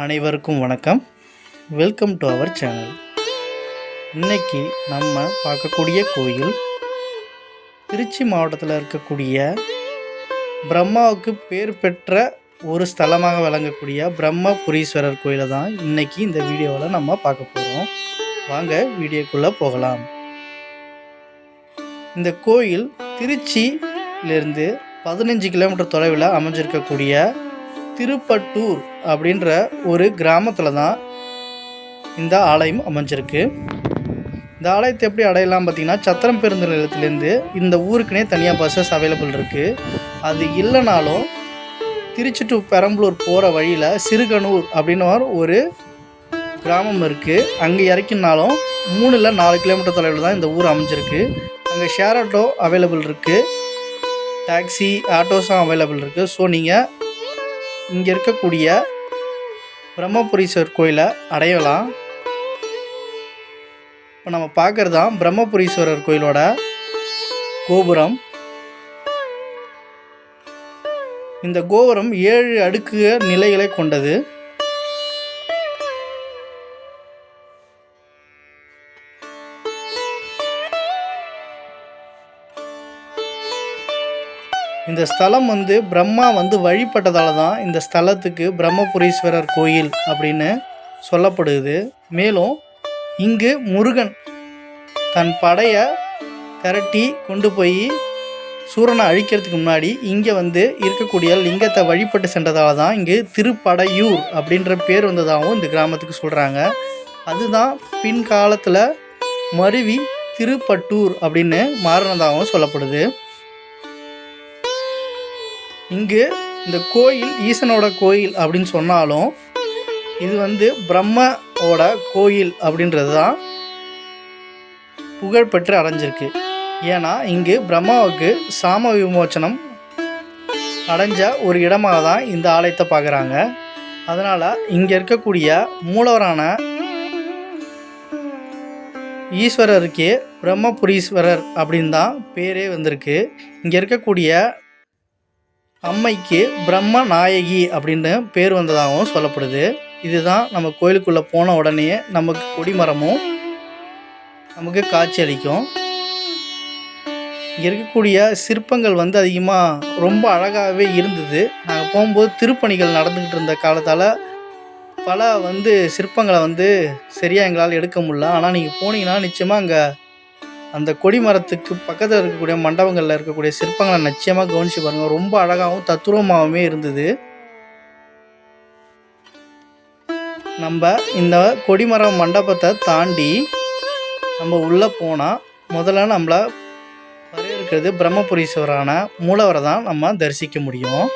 அனைவருக்கும் வணக்கம். Welcome to our channel. இன்னைக்கு நம்ம பார்க்கக்கூடிய கோயில் திருச்சி மாவட்டத்தில் இருக்கக்கூடிய பிரம்மாவுக்கு பேர் பெற்ற ஒரு ஸ்தலமாக விளங்கக்கூடிய பிரம்மபுரீஸ்வரர் கோயிலை தான் இன்னைக்கு இந்த வீடியோவில் நம்ம பார்க்க போகிறோம். வாங்க வீடியோக்குள்ளே போகலாம். இந்த கோயில் திருச்சியிலிருந்து 15 கிலோமீட்டர் தொலைவில் அமைஞ்சிருக்கக்கூடிய திருப்பட்டூர் அப்படின்ற ஒரு கிராமத்தில் தான் இந்த ஆலயம் அமைஞ்சிருக்கு. இந்த ஆலயத்தை எப்படி அடையலாம் பார்த்திங்கன்னா, சத்திரம் பேருந்து நிலையத்திலேருந்து இந்த ஊருக்குனே தனியாக பஸ்ஸஸ் அவைலபிள் இருக்குது. அது இல்லைனாலும் திருச்சி டு பெரம்பலூர் போகிற வழியில் சிறுகனூர் அப்படின்னு ஒரு கிராமம் இருக்குது. அங்கே இறக்கினாலும் 3 இல்லை 4 கிலோமீட்டர் தொலைவில் தான் இந்த ஊர் அமைஞ்சிருக்கு. அங்கே ஷேர் ஆட்டோ அவைலபிள் இருக்குது, டாக்ஸி ஆட்டோஸும் அவைலபிள் இருக்குது. ஸோ நீங்கள் இங்கே இருக்கக்கூடிய பிரம்மபுரீஸ்வரர் கோயிலை அடையலாம். இப்போ நம்ம பார்க்குறது தான் பிரம்மபுரீஸ்வரர் கோயிலோட கோபுரம். இந்த கோபுரம் 7 அடுக்கு நிலைகளை கொண்டது. இந்த ஸ்தலம் பிரம்மா வழிபட்டதால தான் இந்த ஸ்தலத்துக்கு பிரம்மபுரீஸ்வரர் கோயில் அப்படின்னு சொல்லப்படுது. மேலும் இங்கு முருகன் தன் படையை திரட்டி கொண்டு போய் சூரனை அழிக்கிறதுக்கு முன்னாடி இங்கே இருக்கக்கூடிய லிங்கத்தை வழிபட்டு சென்றதால தான் இங்கு திருப்படையூர் அப்படின்ற பேர் வந்ததாகவும் இந்த கிராமத்துக்கு சொல்கிறாங்க. அதுதான் பின்காலத்தில் மருவி திருப்பட்டூர் அப்படின்னு மாறினதாகவும் சொல்லப்படுது. இங்கு இந்த கோயில் ஈசனோட கோயில் அப்படின்னு சொன்னாலும் இது பிரம்மாவோட கோயில் அப்படின்றது தான் புகழ்பெற்று அடைஞ்சிருக்கு. ஏன்னா இங்கு பிரம்மாவுக்கு சாம விமோச்சனம் அடைஞ்ச ஒரு இடமாக தான் இந்த ஆலயத்தை பார்க்குறாங்க. அதனால் இங்கே இருக்கக்கூடிய மூலவரான ஈஸ்வரருக்கே பிரம்மபுரீஸ்வரர் அப்படின்னு தான் பேரே வந்திருக்கு. இங்கே இருக்கக்கூடிய அம்மைக்கு பிரம்ம நாயகி அப்படின்னு பேர் வந்ததாகவும் சொல்லப்படுது. இதுதான் நம்ம கோயிலுக்குள்ளே போன உடனே நமக்கு கொடிமரமும் நமக்கு காட்சி அளிக்கும். இங்கே இருக்கக்கூடிய சிற்பங்கள் அதிகமாக ரொம்ப அழகாகவே இருந்தது. நாங்கள் போகும்போது திருப்பணிகள் நடந்துக்கிட்டு இருந்த காலத்தால் பல சிற்பங்களை சரியாக எங்களால் எடுக்க முடியல. ஆனால் நீங்கள் போனீங்கன்னா நிச்சயமாக அங்கே அந்த கொடிமரத்துக்கு பக்கத்தில் இருக்கக்கூடிய மண்டபங்களில் இருக்கக்கூடிய சிற்பங்களை நிச்சயமாக கவனித்து பாருங்கள். ரொம்ப அழகாகவும் தத்துரூபமாகவுமே இருந்தது. நம்ம இந்த கொடிமரம் மண்டபத்தை தாண்டி நம்ம உள்ளே போனால் முதல்ல நம்மளை வரவேற்கிறது பிரம்மபுரீஸ்வரான மூலவரை தான் நம்ம தரிசிக்க முடியும்.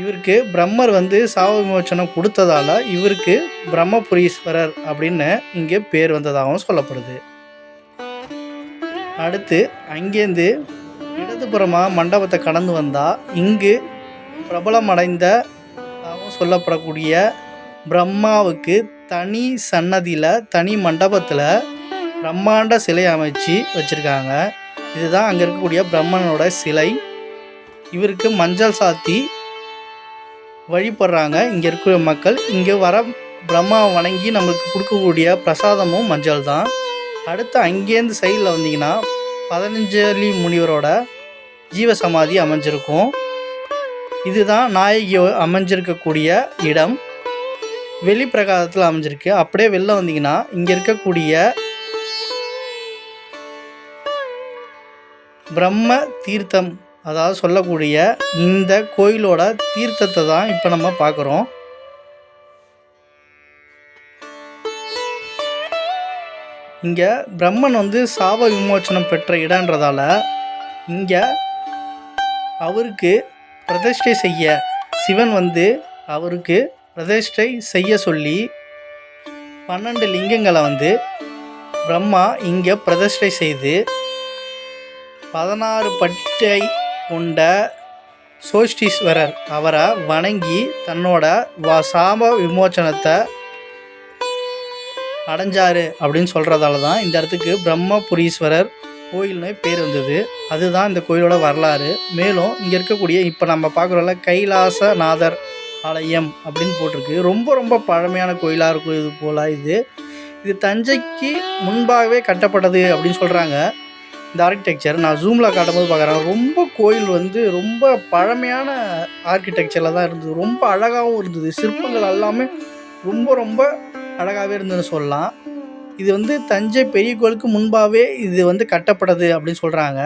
இவருக்கு பிரம்மர் சாவ விமோச்சனம் கொடுத்ததால் இவருக்கு பிரம்மபுரீஸ்வரர் அப்படின்னு இங்கே பேர் வந்ததாகவும் சொல்லப்படுது. அடுத்து அங்கேருந்து இடதுபுறமாக மண்டபத்தை கடந்து வந்தால் இங்கு பிரபலமடைந்ததாகவும் சொல்லப்படக்கூடிய பிரம்மாவுக்கு தனி சன்னதியில் தனி மண்டபத்தில் பிரம்மாண்ட சிலை அமைச்சு வச்சுருக்காங்க. இதுதான் அங்கே இருக்கக்கூடிய பிரம்மனோட சிலை. இவருக்கு மஞ்சள் சாத்தி வழிபடுறாங்க இங்கே இருக்கிற மக்கள். இங்கே வர பிரம்மாவை வணங்கி நம்மளுக்கு கொடுக்கக்கூடிய பிரசாதமும் மஞ்சள் தான். அடுத்து அங்கேருந்து சைடில் வந்தீங்கன்னா பதஞ்சலி முனிவரோட ஜீவசமாதி அமைஞ்சிருக்கும். இதுதான் நாயகி அமைஞ்சிருக்கக்கூடிய இடம். வெளிப்பிரகாரத்தில் அமைஞ்சிருக்கு. அப்படியே வெளில வந்தீங்கன்னா இங்கே இருக்கக்கூடிய பிரம்ம தீர்த்தம், அதாவது சொல்லக்கூடிய இந்த கோயிலோட தீர்த்தத்தை தான் இப்போ நம்ம பார்க்குறோம். இங்கே பிரம்மன் வந்து சாப விமோச்சனம் பெற்ற இடன்றதால இங்கே அவருக்கு பிரதிஷ்டை செய்ய சிவன் வந்து அவருக்கு பிரதிஷ்டை செய்ய சொல்லி 12 லிங்கங்களை வந்து பிரம்மா இங்கே பிரதிஷ்டை செய்து 16 பட்டை கொண்ட சோஷ்டீஸ்வரர் அவரை வணங்கி தன்னோட சாப விமோச்சனத்தை அடைஞ்சாரு அப்படின்னு சொல்கிறதால தான் இந்த இடத்துக்கு பிரம்மபுரீஸ்வரர் கோயில்னு பேர் வந்தது. அதுதான் இந்த கோயிலோட வரலாறு. மேலும் இங்கே இருக்கக்கூடிய இப்போ நம்ம பார்க்குறோம்ல கைலாசநாதர் ஆலயம் அப்படின்னு போட்டிருக்கு. ரொம்ப ரொம்ப பழமையான கோயிலாக இருக்கும். இது போல் இது தஞ்சைக்கு முன்பாகவே கட்டப்பட்டது அப்படின்னு சொல்கிறாங்க. இந்த ஆர்கிடெக்சர் நான் ஜூமில் காட்டும்போது பார்க்குறேன். ரொம்ப கோயில் வந்து ரொம்ப பழமையான ஆர்கிடெக்சரில் தான் இருந்தது. ரொம்ப அழகாகவும் இருந்தது. சிற்பங்கள் எல்லாமே ரொம்ப ரொம்ப அழகாகவே இருந்ததுன்னு சொல்லலாம். இது வந்து தஞ்சை பெரிய கோயிலுக்கு முன்பாகவே இது வந்து கட்டப்பட்டது அப்படின்னு சொல்கிறாங்க.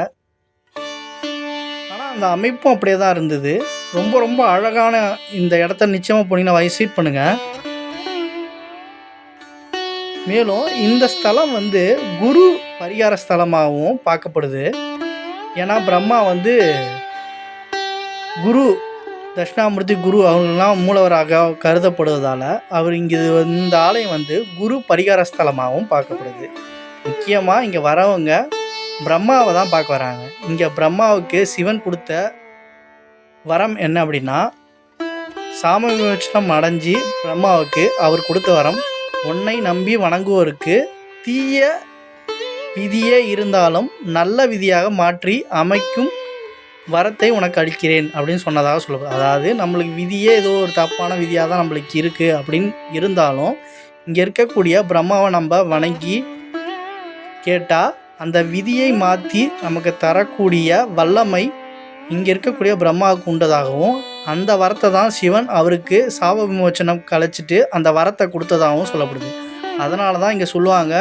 ஆனால் அந்த அமைப்பும் அப்படியே தான் இருந்தது. ரொம்ப ரொம்ப அழகான இந்த இடத்த நிச்சயமாக போனீங்கன்னா விசிட் பண்ணுங்கள். மேலும் இந்த ஸ்தலம் வந்து குரு பரிகார ஸ்தலமாகவும் பார்க்கப்படுது. ஏன்னா பிரம்மா வந்து குரு தட்சிணாமூர்த்தி குரு அவங்களாம் மூலவராக கருதப்படுவதால் அவர் இங்கே இந்த ஆலயம் வந்து குரு பரிகார ஸ்தலமாகவும் பார்க்கப்படுது. முக்கியமாக இங்கே வரவங்க பிரம்மாவை தான் பார்க்க வராங்க. இங்கே பிரம்மாவுக்கு சிவன் கொடுத்த வரம் என்ன அப்படின்னா, சாம விமோச்சனம் அடைஞ்சி பிரம்மாவுக்கு அவர் கொடுத்த வரம், உன்னை நம்பி வணங்குவோருக்கு தீய விதியே இருந்தாலும் நல்ல விதியாக மாற்றி அமைக்கும் வரத்தை உனக்கு அளிக்கிறேன் அப்படின்னு சொன்னதாக சொல்லுவது. அதாவது நம்மளுக்கு விதியே ஏதோ ஒரு தப்பான விதியாக தான் நம்மளுக்கு இருக்குது அப்படின்னு இருந்தாலும் இங்கே இருக்கக்கூடிய பிரம்மாவை நம்ம வணங்கி கேட்டால் அந்த விதியை மாற்றி நமக்கு தரக்கூடிய வல்லமை இங்கே இருக்கக்கூடிய பிரம்மாவுக்கு உண்டதாகவும், அந்த வரத்தை தான் சிவன் அவருக்கு சாப விமோச்சனம் கழிச்சிட்டு அந்த வரத்தை கொடுத்ததாகவும் சொல்லப்படுது. அதனால தான் இங்கே சொல்லுவாங்க,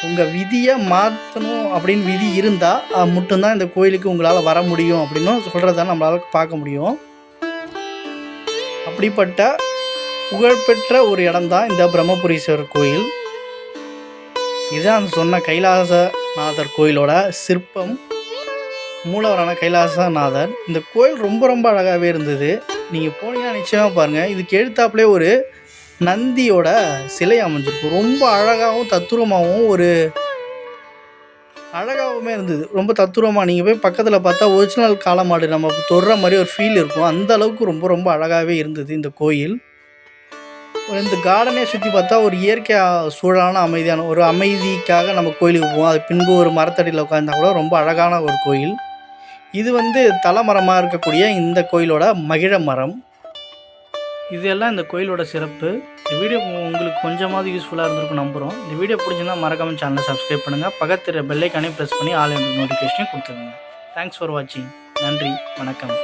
உங்கள் விதியை மாற்றணும் அப்படின்னு விதி இருந்தால் மட்டும்தான் இந்த கோயிலுக்கு உங்களால் வர முடியும் அப்படின்னு சொல்கிறத நம்மளால் பார்க்க முடியும். அப்படிப்பட்ட புகழ்பெற்ற ஒரு இடம்தான் இந்த பிரம்மபுரீஸ்வரர் கோயில். இதுதான் அந்த சொன்ன கைலாசநாதர் கோயிலோட சிற்பம். மூலவரான கைலாசநாதர். இந்த கோயில் ரொம்ப ரொம்ப அழகாகவே இருந்தது. நீங்கள் போனீங்கன்னா நிச்சயமாக பாருங்கள். இதுக்கு எழுத்தாப்புலே ஒரு நந்தியோட சிலை அமைஞ்சிருக்கும். ரொம்ப அழகாகவும் தத்துரமாகவும் ஒரு அழகாகவுமே இருந்தது. ரொம்ப தத்துரமாக நீங்கள் போய் பக்கத்தில் பார்த்தா ஒரிஜினல் காளமாடு நம்ம தொடுற மாதிரி ஒரு ஃபீல் இருக்கும். அந்த அளவுக்கு ரொம்ப ரொம்ப அழகாகவே இருந்தது இந்த கோயில். இந்த கார்டனே சுற்றி பார்த்தா ஒரு இயற்கை சூழலான அமைதியான ஒரு அமைதிக்காக நம்ம கோயிலுக்கு போவோம். அது பின்பு ஒரு மரத்தடியில் உட்காந்தா கூட ரொம்ப அழகான ஒரு கோயில். இது வந்து தலைமரமாக இருக்கக்கூடிய இந்த கோயிலோட மகிழ மரம். இதெல்லாம் இந்த கோயிலோட சிறப்பு. இந்த வீடியோ உங்களுக்கு கொஞ்சமாவது யூஸ்ஃபுல்லாக இருந்திருக்கும் நம்புகிறோம். இந்த வீடியோ பிடிச்சிருந்தா மறக்காம சேனலை சப்ஸ்கிரைப் பண்ணுங்கள். பக்கத்தில் பெல் ஐக்கானே ப்ரெஸ் பண்ணி ஆல் நோட்டிஃபிகேஷனையும் கொடுத்துருங்க. தேங்க்ஸ் ஃபார் வாட்சிங். நன்றி, வணக்கம்.